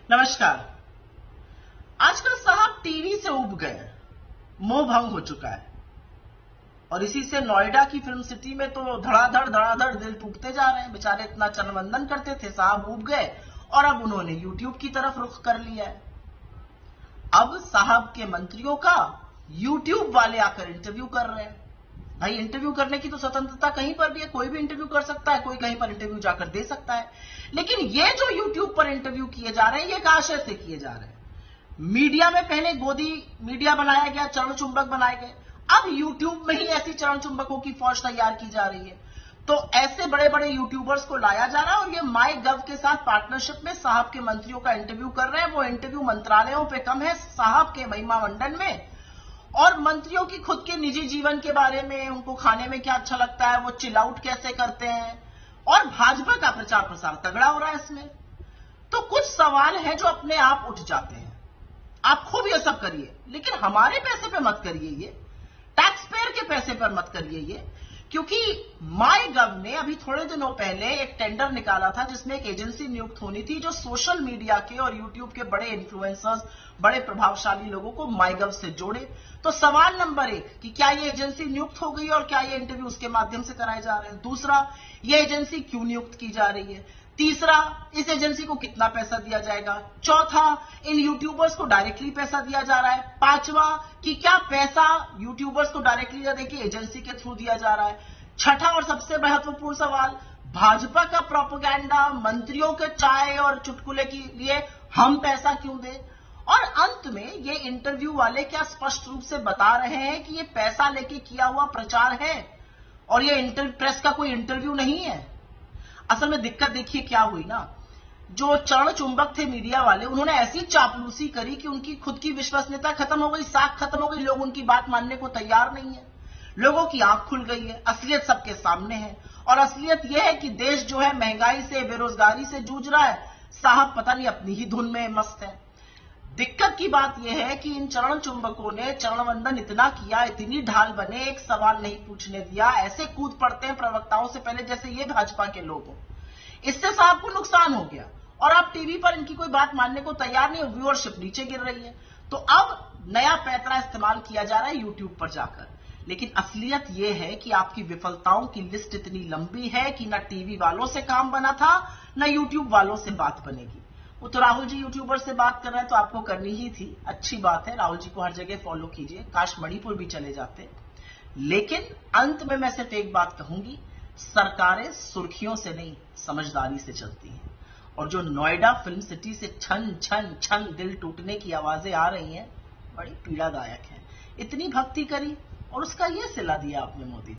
नमस्कार। आजकल साहब टीवी से उब गए, मोह भंग हो चुका है और इसी से नोएडा की फिल्म सिटी में तो धड़ाधड़ दिल टूटते जा रहे हैं। बेचारे इतना चरणवंदन करते थे, साहब उब गए और अब उन्होंने यूट्यूब की तरफ रुख कर लिया है। अब साहब के मंत्रियों का यूट्यूब वाले आकर इंटरव्यू कर रहे हैं। भाई, इंटरव्यू करने की तो स्वतंत्रता कहीं पर भी है, कोई भी इंटरव्यू कर सकता है, कोई कहीं पर इंटरव्यू जाकर दे सकता है। लेकिन ये जो यूट्यूब पर इंटरव्यू किए जा रहे हैं, ये एक आशय से किए जा रहे हैं। मीडिया में पहले गोदी मीडिया बनाया गया, चरण चुंबक बनाए गए, अब यूट्यूब में ही ऐसी चरण चुंबकों की फौज तैयार की जा रही है। तो ऐसे बड़े बड़े यूट्यूबर्स को लाया जा रहा है और ये माई गव के साथ पार्टनरशिप में साहब के मंत्रियों का इंटरव्यू कर रहे हैं। वो इंटरव्यू मंत्रालयों पे कम है, साहब के महिमा मंडन में, और मंत्रियों की खुद के निजी जीवन के बारे में, उनको खाने में क्या अच्छा लगता है, वो चिल आउट कैसे करते हैं, और भाजपा का प्रचार प्रसार तगड़ा हो रहा है इसमें। तो कुछ सवाल हैं जो अपने आप उठ जाते हैं। आप खूब ये सब करिए, लेकिन हमारे पैसे पे मत करिए, ये टैक्स पेयर के पैसे पर मत करिए ये, क्योंकि माई गव ने अभी थोड़े दिनों पहले एक टेंडर निकाला था जिसमें एक एजेंसी नियुक्त होनी थी जो सोशल मीडिया के और यूट्यूब के बड़े इन्फ्लुएंसर्स, बड़े प्रभावशाली लोगों को माई गव से जोड़े। तो सवाल नंबर 1 कि क्या ये एजेंसी नियुक्त हो गई और क्या ये इंटरव्यू उसके माध्यम से कराए जा रहे हैं। दूसरा, ये एजेंसी क्यों नियुक्त की जा रही है। तीसरा, इस एजेंसी को कितना पैसा दिया जाएगा। चौथा, इन यूट्यूबर्स को डायरेक्टली पैसा दिया जा रहा है। पांचवा, कि क्या पैसा यूट्यूबर्स को डायरेक्टली या देखिए एजेंसी के थ्रू दिया जा रहा है। छठा और सबसे महत्वपूर्ण सवाल, भाजपा का प्रोपेगेंडा, मंत्रियों के चाय और चुटकुले के लिए हम पैसा क्यों दें। और अंत में ये इंटरव्यू वाले क्या स्पष्ट रूप से बता रहे हैं कि ये पैसा लेके किया हुआ प्रचार है और ये प्रेस का कोई इंटरव्यू नहीं है। असल में दिक्कत देखिए क्या हुई ना, जो चरण चुंबक थे मीडिया वाले, उन्होंने ऐसी चापलूसी करी कि उनकी खुद की विश्वसनीयता खत्म हो गई, साख खत्म हो गई। लोग उनकी बात मानने को तैयार नहीं है, लोगों की आंख खुल गई है, असलियत सबके सामने है। और असलियत यह है कि देश जो है महंगाई से, बेरोजगारी से जूझ रहा है। साहब पता नहीं अपनी ही धुन में मस्त है। दिक्कत की बात यह है कि इन चरण चुंबकों ने चरणवंदन इतना किया, इतनी ढाल बने, एक सवाल नहीं पूछने दिया, ऐसे कूद पड़ते हैं प्रवक्ताओं से पहले जैसे ये भाजपा के लोग हों। इससे साहब को नुकसान हो गया और अब टीवी पर इनकी कोई बात मानने को तैयार नहीं, व्यूअरशिप नीचे गिर रही है। तो अब नया पैतरा इस्तेमाल किया जा रहा है यूट्यूब पर जाकर। लेकिन असलियत यह है कि आपकी विफलताओं की लिस्ट इतनी लंबी है कि ना टीवी वालों से काम बना था, ना यूट्यूब वालों से बात बनेगी। वो तो राहुल जी यूट्यूबर से बात कर रहे हैं तो आपको करनी ही थी, अच्छी बात है, राहुल जी को हर जगह फॉलो कीजिए, काश मणिपुर भी चले जाते। लेकिन अंत में मैं सिर्फ एक बात कहूंगी, सरकारें सुर्खियों से नहीं समझदारी से चलती हैं। और जो नोएडा फिल्म सिटी से छन छन छन दिल टूटने की आवाजें आ रही हैं, बड़ी पीड़ादायक है। इतनी भक्ति करी और उसका ये सिला दिया आपने मोदी।